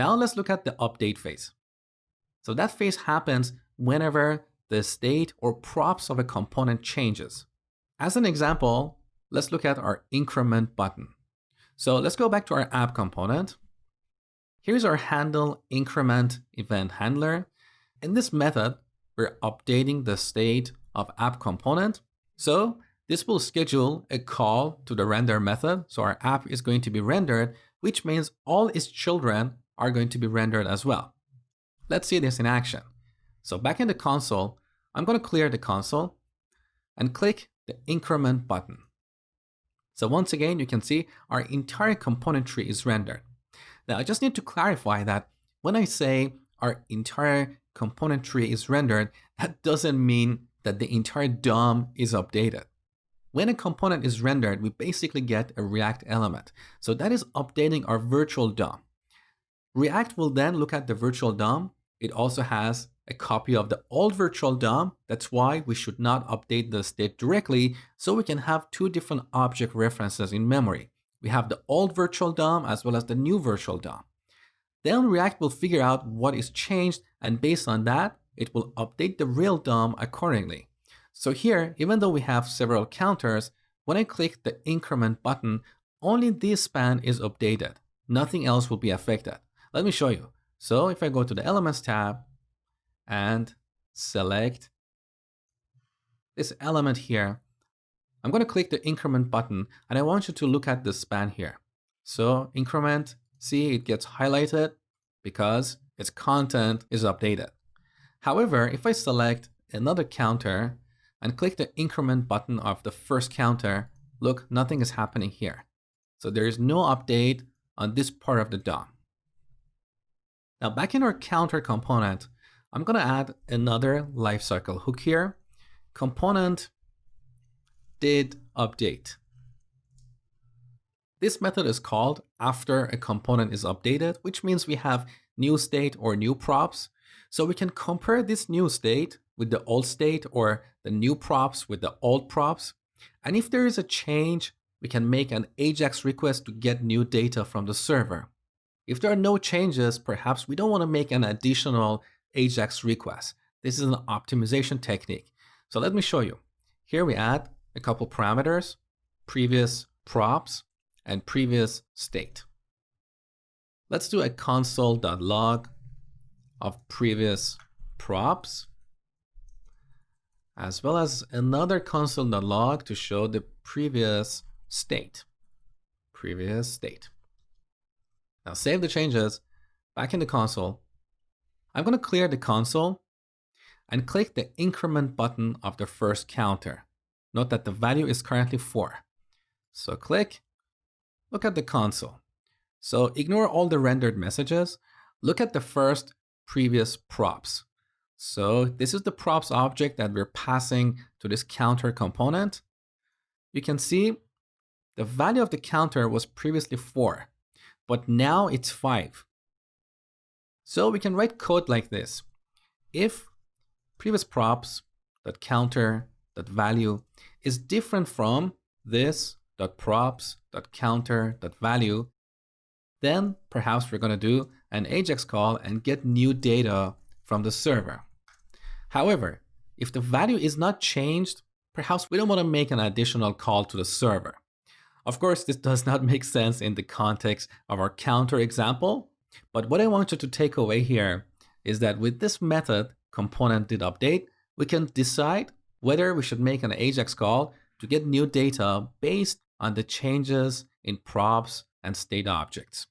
Now let's look at the update phase. So that phase happens whenever the state or props of a component changes. As an example, let's look at our increment button. So let's go back to our app component. Here's our handle increment event handler. In this method, we're updating the state of app component. So this will schedule a call to the render method. So our app is going to be rendered, which means all its children are going to be rendered as well. Let's see this in action. So back in the console, I'm going to clear the console and click the increment button. So once again, you can see our entire component tree is rendered. Now I just need to clarify that when I say our entire component tree is rendered, that doesn't mean that the entire DOM is updated. When a component is rendered, we basically get a React element. So that is updating our virtual DOM. React will then look at the virtual DOM. It also has a copy of the old virtual DOM. That's why we should not update the state directly, so we can have two different object references in memory. We have the old virtual DOM as well as the new virtual DOM. Then React will figure out what is changed, and based on that, it will update the real DOM accordingly. So here, even though we have several counters, when I click the increment button, only this span is updated. Nothing else will be affected. Let me show you. So if I go to the Elements tab and select this element here, I'm going to click the increment button, and I want you to look at the span here. So increment, see, it gets highlighted because its content is updated. However, if I select another counter and click the increment button of the first counter, look, nothing is happening here. So there is no update on this part of the DOM. Now back in our counter component, I'm going to add another lifecycle hook here. Component did update. This method is called after a component is updated, which means we have new state or new props. So we can compare this new state with the old state or the new props with the old props. And if there is a change, we can make an AJAX request to get new data from the server. If there are no changes, perhaps we don't want to make an additional AJAX request. This is an optimization technique. So let me show you. Here we add a couple parameters, previous props and previous state. Let's do a console.log of previous props, as well as another console.log to show the previous state. Now save the changes back in the console. I'm going to clear the console and click the increment button of the first counter. Note that the value is currently 4. So click, look at the console. So ignore all the rendered messages. Look at the first previous props. So this is the props object that we're passing to this counter component. You can see the value of the counter was previously 4, but now it's 5. So we can write code like this. If previous props.counter.value is different from this.props.counter.value, then perhaps we're going to do an AJAX call and get new data from the server. However, if the value is not changed, perhaps we don't want to make an additional call to the server. Of course, this does not make sense in the context of our counter example, but what I want you to take away here is that with this method, component did update, we can decide whether we should make an AJAX call to get new data based on the changes in props and state objects.